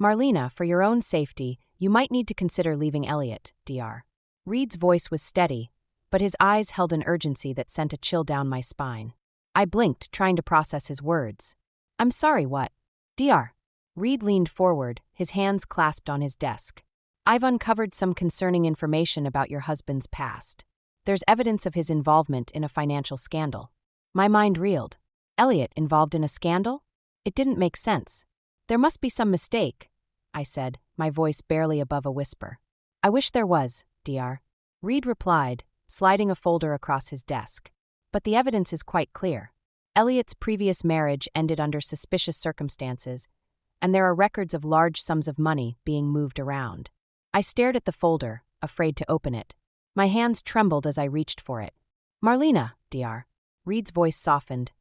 Marlena, for your own safety, you might need to consider leaving Elliot, Dr. Reed's voice was steady, but his eyes held an urgency that sent a chill down my spine. I blinked, trying to process his words. I'm sorry, what? Dr. Reed leaned forward, his hands clasped on his desk. I've uncovered some concerning information about your husband's past. There's evidence of his involvement in a financial scandal. My mind reeled. Elliot involved in a scandal? It didn't make sense. There must be some mistake, I said, my voice barely above a whisper. I wish there was, Dr. Reed replied, sliding a folder across his desk. But the evidence is quite clear. Elliot's previous marriage ended under suspicious circumstances, and there are records of large sums of money being moved around. I stared at the folder, afraid to open it. My hands trembled as I reached for it. Marlena, Dr. Reed's voice softened.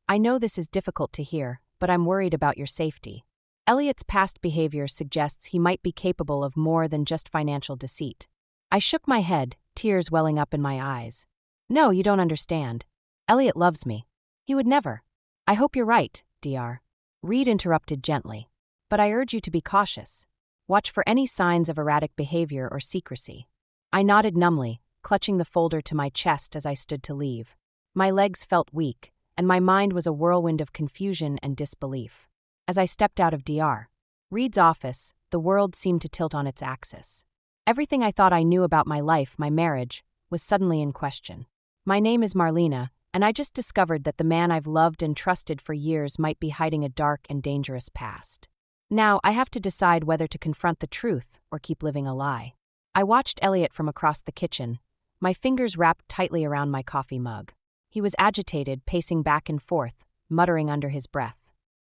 I know this is difficult to hear, but I'm worried about your safety. Elliot's past behavior suggests he might be capable of more than just financial deceit. I shook my head, tears welling up in my eyes. No, you don't understand. Elliot loves me. He would never. I hope you're right, Dr. Reed interrupted gently. But I urge you to be cautious. Watch for any signs of erratic behavior or secrecy. I nodded numbly, clutching the folder to my chest as I stood to leave. My legs felt weak, and my mind was a whirlwind of confusion and disbelief. As I stepped out of Dr. Reed's office, the world seemed to tilt on its axis. Everything I thought I knew about my life, my marriage, was suddenly in question. My name is Marlena, and I just discovered that the man I've loved and trusted for years might be hiding a dark and dangerous past. Now, I have to decide whether to confront the truth or keep living a lie. I watched Elliot from across the kitchen, my fingers wrapped tightly around my coffee mug. He was agitated, pacing back and forth, muttering under his breath.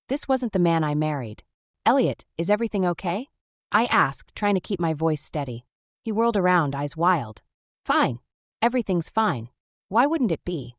This wasn't the man I married. Elliot, is everything okay? I asked, trying to keep my voice steady. He whirled around, eyes wild. Fine. Everything's fine. Why wouldn't it be?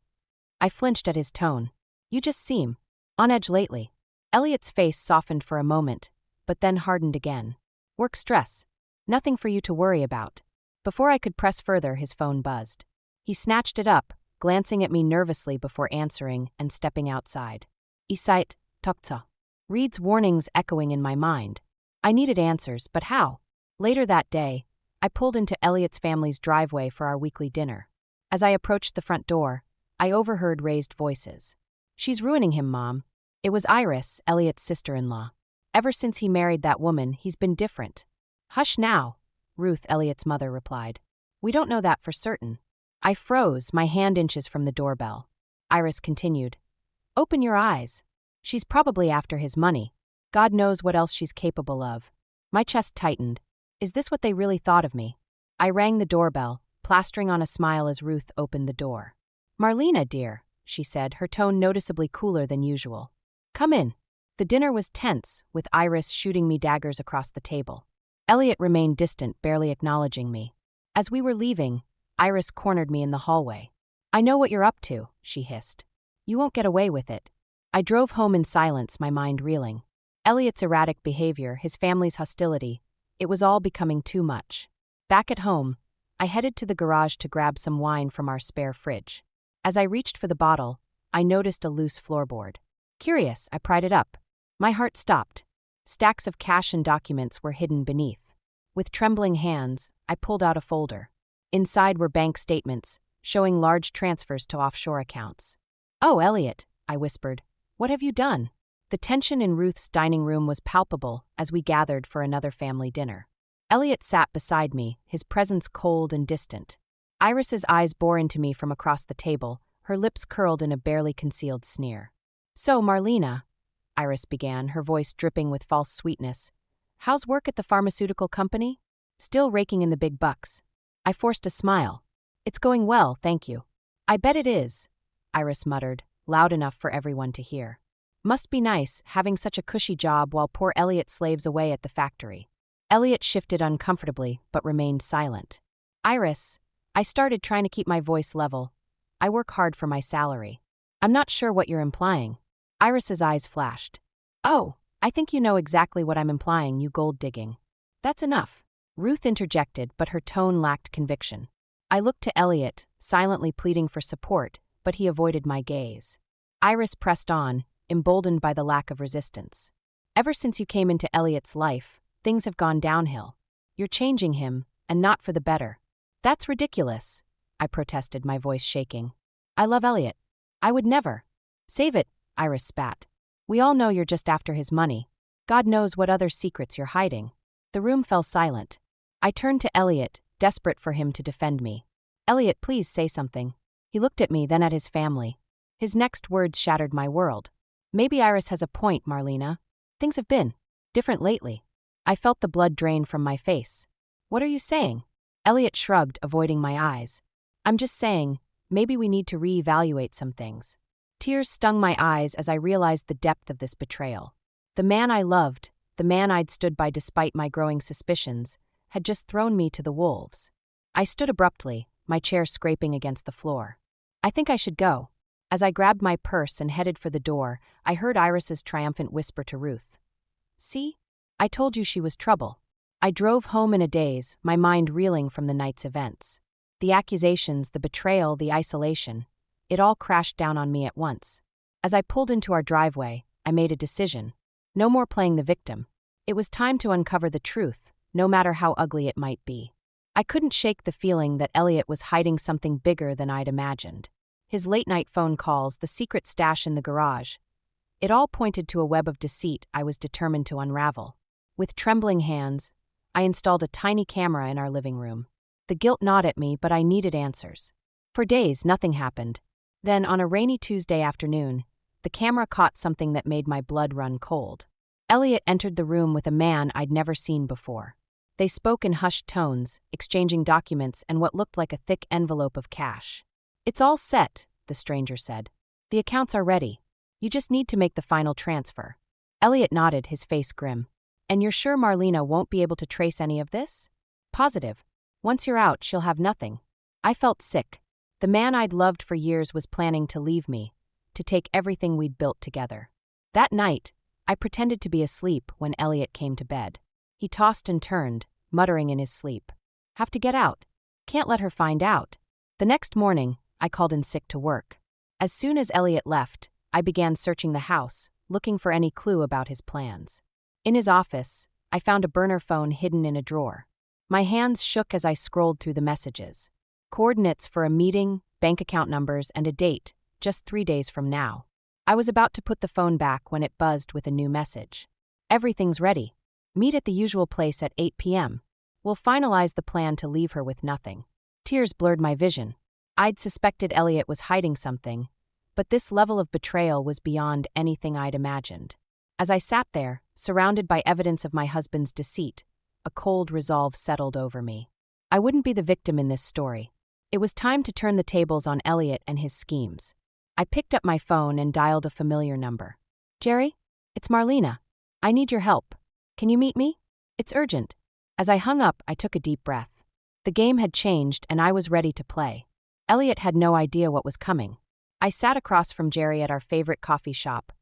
I flinched at his tone. You just seem on edge lately. Elliot's face softened for a moment, but then hardened again. Work stress. Nothing for you to worry about. Before I could press further, his phone buzzed. He snatched it up, glancing at me nervously before answering and stepping outside. Isait, tokta. Reed's warnings echoing in my mind. I needed answers, but how? Later that day, I pulled into Elliot's family's driveway for our weekly dinner. As I approached the front door, I overheard raised voices. She's ruining him, Mom. It was Iris, Elliot's sister-in-law. Ever since he married that woman, he's been different. Hush now, Ruth, Elliot's mother, replied. We don't know that for certain. I froze, my hand inches from the doorbell. Iris continued. Open your eyes. She's probably after his money. God knows what else she's capable of. My chest tightened. Is this what they really thought of me? I rang the doorbell, plastering on a smile as Ruth opened the door. Marlena, dear, she said, her tone noticeably cooler than usual. Come in. The dinner was tense, with Iris shooting me daggers across the table. Elliot remained distant, barely acknowledging me. As we were leaving, Iris cornered me in the hallway. I know what you're up to, she hissed. You won't get away with it. I drove home in silence, my mind reeling. Elliot's erratic behavior, his family's hostility, it was all becoming too much. Back at home, I headed to the garage to grab some wine from our spare fridge. As I reached for the bottle, I noticed a loose floorboard. Curious, I pried it up. My heart stopped. Stacks of cash and documents were hidden beneath. With trembling hands, I pulled out a folder. Inside were bank statements, showing large transfers to offshore accounts. Oh, Elliot, I whispered. What have you done? The tension in Ruth's dining room was palpable as we gathered for another family dinner. Elliot sat beside me, his presence cold and distant. Iris's eyes bore into me from across the table, her lips curled in a barely concealed sneer. So, Marlena, Iris began, her voice dripping with false sweetness. How's work at the pharmaceutical company? Still raking in the big bucks. I forced a smile. It's going well, thank you. I bet it is, Iris muttered, loud enough for everyone to hear. Must be nice, having such a cushy job while poor Elliot slaves away at the factory. Elliot shifted uncomfortably, but remained silent. Iris, I started trying to keep my voice level. I work hard for my salary. I'm not sure what you're implying. Iris's eyes flashed. Oh, I think you know exactly what I'm implying, you gold-digging. That's enough. Ruth interjected, but her tone lacked conviction. I looked to Elliot, silently pleading for support, but he avoided my gaze. Iris pressed on, emboldened by the lack of resistance. Ever since you came into Elliot's life, Things have gone downhill. You're changing him, and not for the better. That's ridiculous, I protested, my voice shaking. I love Elliot. I would never. Save it, Iris spat. We all know you're just after his money. God knows what other secrets you're hiding. The room fell silent. I turned to Elliot, desperate for him to defend me. Elliot, please say something. He looked at me, then at his family. His next words shattered my world. Maybe Iris has a point, Marlena. Things have been different lately. I felt the blood drain from my face. What are you saying? Elliot shrugged, avoiding my eyes. I'm just saying, maybe we need to reevaluate some things. Tears stung my eyes as I realized the depth of this betrayal. The man I loved, the man I'd stood by despite my growing suspicions, had just thrown me to the wolves. I stood abruptly, my chair scraping against the floor. I think I should go. As I grabbed my purse and headed for the door, I heard Iris's triumphant whisper to Ruth. See? I told you she was trouble. I drove home in a daze, my mind reeling from the night's events. The accusations, the betrayal, the isolation. It all crashed down on me at once. As I pulled into our driveway, I made a decision. No more playing the victim. It was time to uncover the truth, no matter how ugly it might be. I couldn't shake the feeling that Elliot was hiding something bigger than I'd imagined. His late-night phone calls, the secret stash in the garage. It all pointed to a web of deceit I was determined to unravel. With trembling hands, I installed a tiny camera in our living room. The guilt gnawed at me, but I needed answers. For days, nothing happened. Then, on a rainy Tuesday afternoon, the camera caught something that made my blood run cold. Elliot entered the room with a man I'd never seen before. They spoke in hushed tones, exchanging documents and what looked like a thick envelope of cash. It's all set, the stranger said. The accounts are ready. You just need to make the final transfer. Elliot nodded, his face grim. And you're sure Marlena won't be able to trace any of this? Positive. Once you're out, she'll have nothing. I felt sick. The man I'd loved for years was planning to leave me, to take everything we'd built together. That night, I pretended to be asleep when Elliot came to bed. He tossed and turned, muttering in his sleep. Have to get out. Can't let her find out. The next morning, I called in sick to work. As soon as Elliot left, I began searching the house, looking for any clue about his plans. In his office, I found a burner phone hidden in a drawer. My hands shook as I scrolled through the messages. Coordinates for a meeting, bank account numbers, and a date, just 3 days from now. I was about to put the phone back when it buzzed with a new message. Everything's ready. Meet at the usual place at 8 p.m. We'll finalize the plan to leave her with nothing. Tears blurred my vision. I'd suspected Elliot was hiding something, but this level of betrayal was beyond anything I'd imagined. As I sat there, surrounded by evidence of my husband's deceit, a cold resolve settled over me. I wouldn't be the victim in this story. It was time to turn the tables on Elliot and his schemes. I picked up my phone and dialed a familiar number. Jerry? It's Marlena. I need your help. Can you meet me? It's urgent. As I hung up, I took a deep breath. The game had changed and I was ready to play. Elliot had no idea what was coming. I sat across from Jerry at our favorite coffee shop,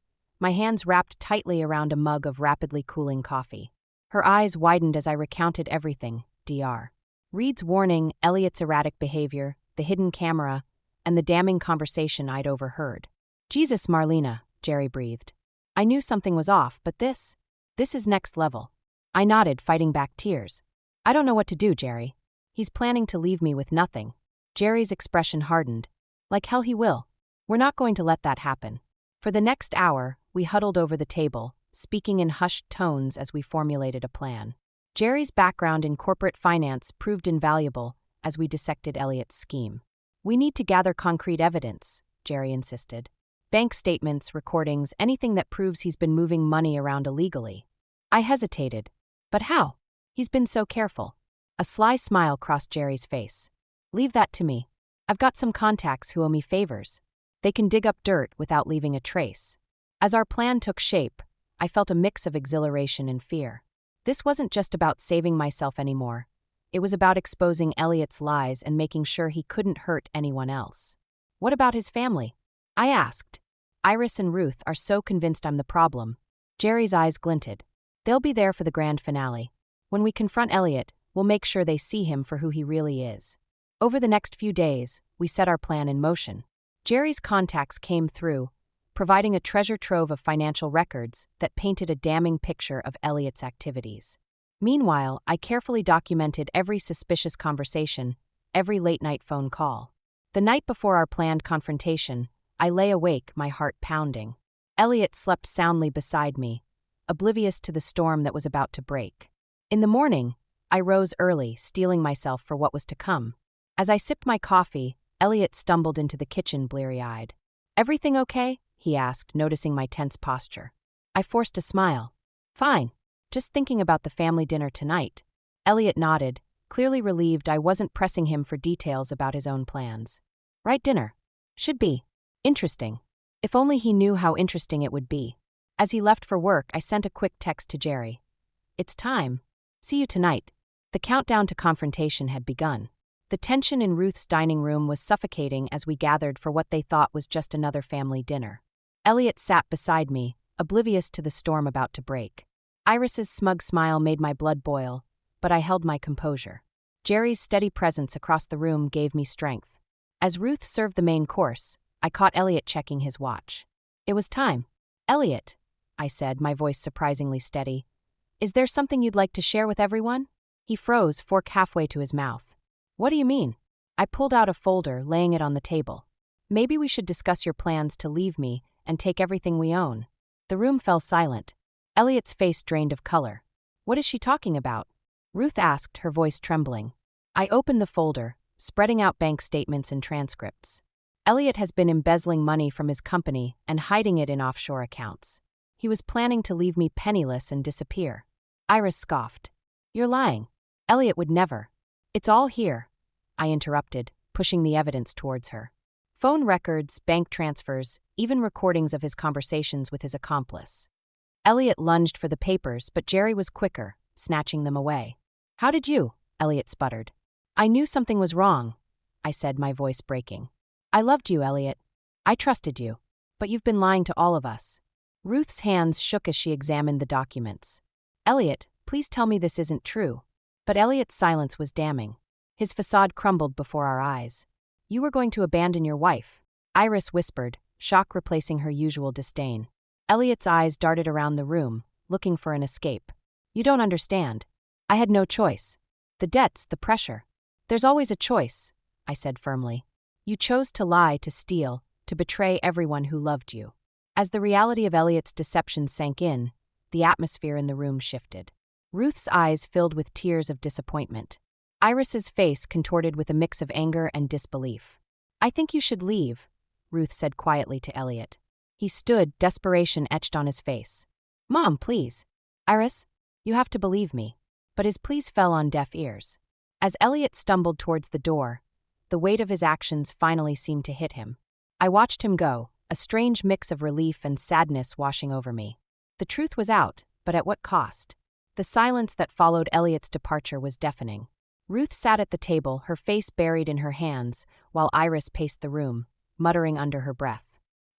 my hands wrapped tightly around a mug of rapidly cooling coffee. Her eyes widened as I recounted everything, Dr. Reed's warning, Elliot's erratic behavior, the hidden camera, and the damning conversation I'd overheard. Jesus, Marlena, Jerry breathed. I knew something was off, but this is next level. I nodded, fighting back tears. I don't know what to do, Jerry. He's planning to leave me with nothing. Jerry's expression hardened. Like hell he will. We're not going to let that happen. For the next hour, we huddled over the table, speaking in hushed tones as we formulated a plan. Jerry's background in corporate finance proved invaluable as we dissected Elliot's scheme. We need to gather concrete evidence, Jerry insisted. Bank statements, recordings, anything that proves he's been moving money around illegally. I hesitated. But how? He's been so careful. A sly smile crossed Jerry's face. Leave that to me. I've got some contacts who owe me favors. They can dig up dirt without leaving a trace. As our plan took shape, I felt a mix of exhilaration and fear. This wasn't just about saving myself anymore. It was about exposing Elliot's lies and making sure he couldn't hurt anyone else. What about his family? I asked. Iris and Ruth are so convinced I'm the problem. Jerry's eyes glinted. They'll be there for the grand finale. When we confront Elliot, we'll make sure they see him for who he really is. Over the next few days, we set our plan in motion. Jerry's contacts came through, providing a treasure trove of financial records that painted a damning picture of Elliot's activities. Meanwhile, I carefully documented every suspicious conversation, every late-night phone call. The night before our planned confrontation, I lay awake, my heart pounding. Elliot slept soundly beside me, oblivious to the storm that was about to break. In the morning, I rose early, steeling myself for what was to come. As I sipped my coffee, Elliot stumbled into the kitchen bleary-eyed. "Everything okay?" he asked, noticing my tense posture. I forced a smile. "Fine. Just thinking about the family dinner tonight." Elliot nodded, clearly relieved I wasn't pressing him for details about his own plans. "Right, dinner. Should be. Interesting." If only he knew how interesting it would be. As he left for work, I sent a quick text to Jerry. "It's time. See you tonight." The countdown to confrontation had begun. The tension in Ruth's dining room was suffocating as we gathered for what they thought was just another family dinner. Elliot sat beside me, oblivious to the storm about to break. Iris's smug smile made my blood boil, but I held my composure. Jerry's steady presence across the room gave me strength. As Ruth served the main course, I caught Elliot checking his watch. It was time. "Elliot," I said, my voice surprisingly steady, "is there something you'd like to share with everyone?" He froze, fork halfway to his mouth. "What do you mean?" I pulled out a folder, laying it on the table. "Maybe we should discuss your plans to leave me and take everything we own." The room fell silent. Elliot's face drained of color. "What is she talking about?" Ruth asked, her voice trembling. I opened the folder, spreading out bank statements and transcripts. Elliot has been embezzling money from his company and hiding it in offshore accounts. He was planning to leave me penniless and disappear. Iris scoffed. "You're lying. Elliot would never." "It's all here," I interrupted, pushing the evidence towards her. Phone records, bank transfers, even recordings of his conversations with his accomplice. Elliot lunged for the papers, but Jerry was quicker, snatching them away. "How did you?" Elliot sputtered. "I knew something was wrong," I said, my voice breaking. "I loved you, Elliot. I trusted you. But you've been lying to all of us." Ruth's hands shook as she examined the documents. "Elliot, please tell me this isn't true." But Elliot's silence was damning. His facade crumbled before our eyes. "You were going to abandon your wife," Iris whispered, shock replacing her usual disdain. Elliot's eyes darted around the room, looking for an escape. "You don't understand. I had no choice. The debts, the pressure. There's always a choice," I said firmly. "You chose to lie, to steal, to betray everyone who loved you." As the reality of Elliot's deception sank in, the atmosphere in the room shifted. Ruth's eyes filled with tears of disappointment. Iris's face contorted with a mix of anger and disbelief. "I think you should leave," Ruth said quietly to Elliot. He stood, desperation etched on his face. "Mom, please." "Iris, you have to believe me." But his pleas fell on deaf ears. As Elliot stumbled towards the door, the weight of his actions finally seemed to hit him. I watched him go, a strange mix of relief and sadness washing over me. The truth was out, but at what cost? The silence that followed Elliot's departure was deafening. Ruth sat at the table, her face buried in her hands, while Iris paced the room, muttering under her breath.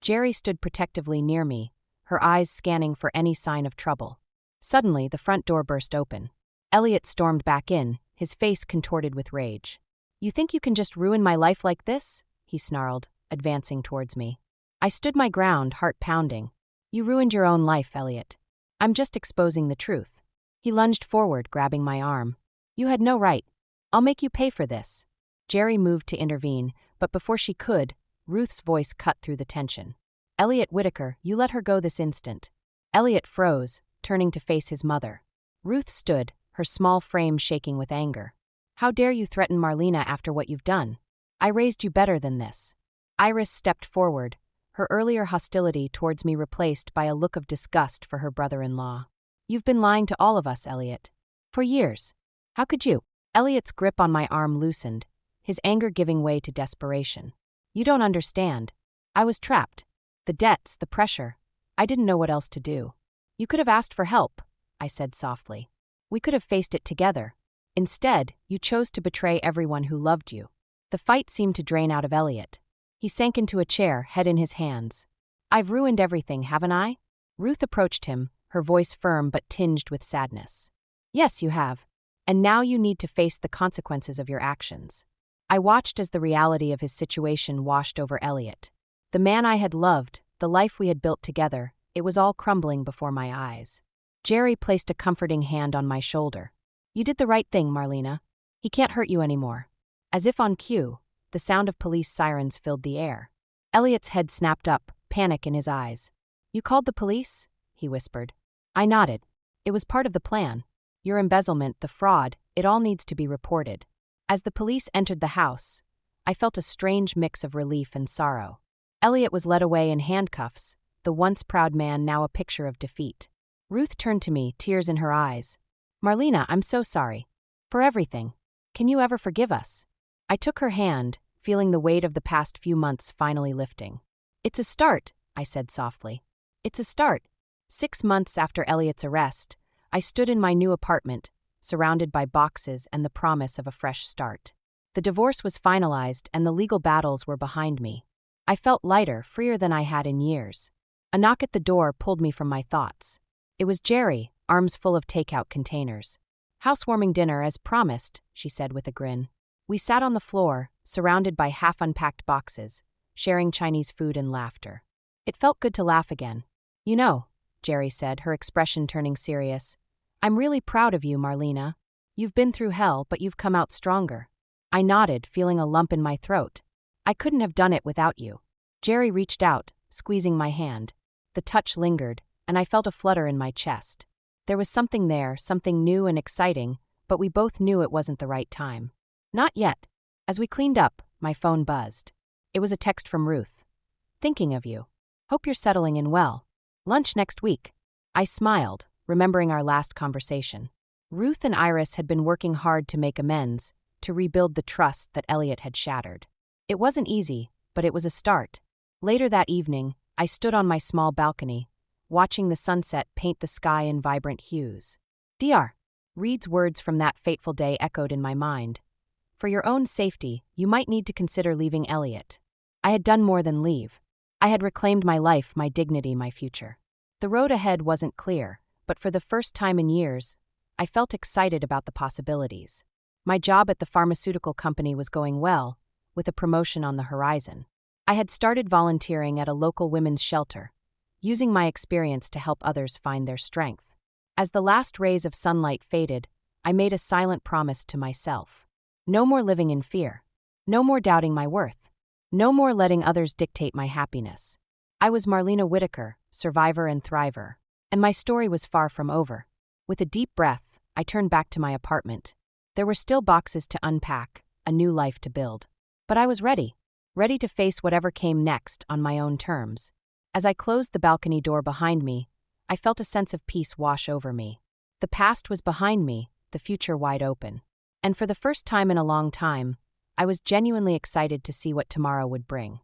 Jerry stood protectively near me, her eyes scanning for any sign of trouble. Suddenly, the front door burst open. Elliot stormed back in, his face contorted with rage. "You think you can just ruin my life like this?" he snarled, advancing towards me. I stood my ground, heart pounding. "You ruined your own life, Elliot. I'm just exposing the truth." He lunged forward, grabbing my arm. "You had no right. I'll make you pay for this." Jerry moved to intervene, but before she could, Ruth's voice cut through the tension. "Elliot Whitaker, you let her go this instant." Elliot froze, turning to face his mother. Ruth stood, her small frame shaking with anger. "How dare you threaten Marlena after what you've done? I raised you better than this." Iris stepped forward, her earlier hostility towards me replaced by a look of disgust for her brother-in-law. "You've been lying to all of us, Elliot. For years. How could you?" Elliot's grip on my arm loosened, his anger giving way to desperation. "You don't understand. I was trapped. The debts, the pressure. I didn't know what else to do." "You could have asked for help," I said softly. "We could have faced it together. Instead, you chose to betray everyone who loved you." The fight seemed to drain out of Elliot. He sank into a chair, head in his hands. "I've ruined everything, haven't I?" Ruth approached him, her voice firm but tinged with sadness. "Yes, you have. And now you need to face the consequences of your actions." I watched as the reality of his situation washed over Elliot. The man I had loved, the life we had built together, it was all crumbling before my eyes. Jerry placed a comforting hand on my shoulder. You did the right thing, Marlena. He can't hurt you anymore. As if on cue, the sound of police sirens filled the air. Elliot's head snapped up, panic in his eyes. You called the police? He whispered. I nodded. It was part of the plan. Your embezzlement, the fraud, it all needs to be reported. As the police entered the house, I felt a strange mix of relief and sorrow. Elliot was led away in handcuffs, the once proud man now a picture of defeat. Ruth turned to me, tears in her eyes. Marlena, I'm so sorry. For everything. Can you ever forgive us? I took her hand, feeling the weight of the past few months finally lifting. It's a start, I said softly. It's a start. 6 months after Elliot's arrest, I stood in my new apartment, surrounded by boxes and the promise of a fresh start. The divorce was finalized and the legal battles were behind me. I felt lighter, freer than I had in years. A knock at the door pulled me from my thoughts. It was Jerry, arms full of takeout containers. Housewarming dinner as promised, she said with a grin. We sat on the floor, surrounded by half-unpacked boxes, sharing Chinese food and laughter. It felt good to laugh again. You know, Jerry said, her expression turning serious, I'm really proud of you, Marlena. You've been through hell, but you've come out stronger. I nodded, feeling a lump in my throat. I couldn't have done it without you. Jerry reached out, squeezing my hand. The touch lingered, and I felt a flutter in my chest. There was something there, something new and exciting, but we both knew it wasn't the right time. Not yet. As we cleaned up, my phone buzzed. It was a text from Ruth. Thinking of you. Hope you're settling in well. Lunch next week. I smiled, remembering our last conversation. Ruth and Iris had been working hard to make amends, to rebuild the trust that Elliot had shattered. It wasn't easy, but it was a start. Later that evening, I stood on my small balcony, watching the sunset paint the sky in vibrant hues. Dr. Reed's words from that fateful day echoed in my mind. For your own safety, you might need to consider leaving Elliot. I had done more than leave. I had reclaimed my life, my dignity, my future. The road ahead wasn't clear, but for the first time in years, I felt excited about the possibilities. My job at the pharmaceutical company was going well, with a promotion on the horizon. I had started volunteering at a local women's shelter, using my experience to help others find their strength. As the last rays of sunlight faded, I made a silent promise to myself. No more living in fear. No more doubting my worth. No more letting others dictate my happiness. I was Marlena Whitaker, survivor and thriver, and my story was far from over. With a deep breath, I turned back to my apartment. There were still boxes to unpack, a new life to build. But I was ready to face whatever came next on my own terms. As I closed the balcony door behind me, I felt a sense of peace wash over me. The past was behind me, the future wide open. And for the first time in a long time, I was genuinely excited to see what tomorrow would bring.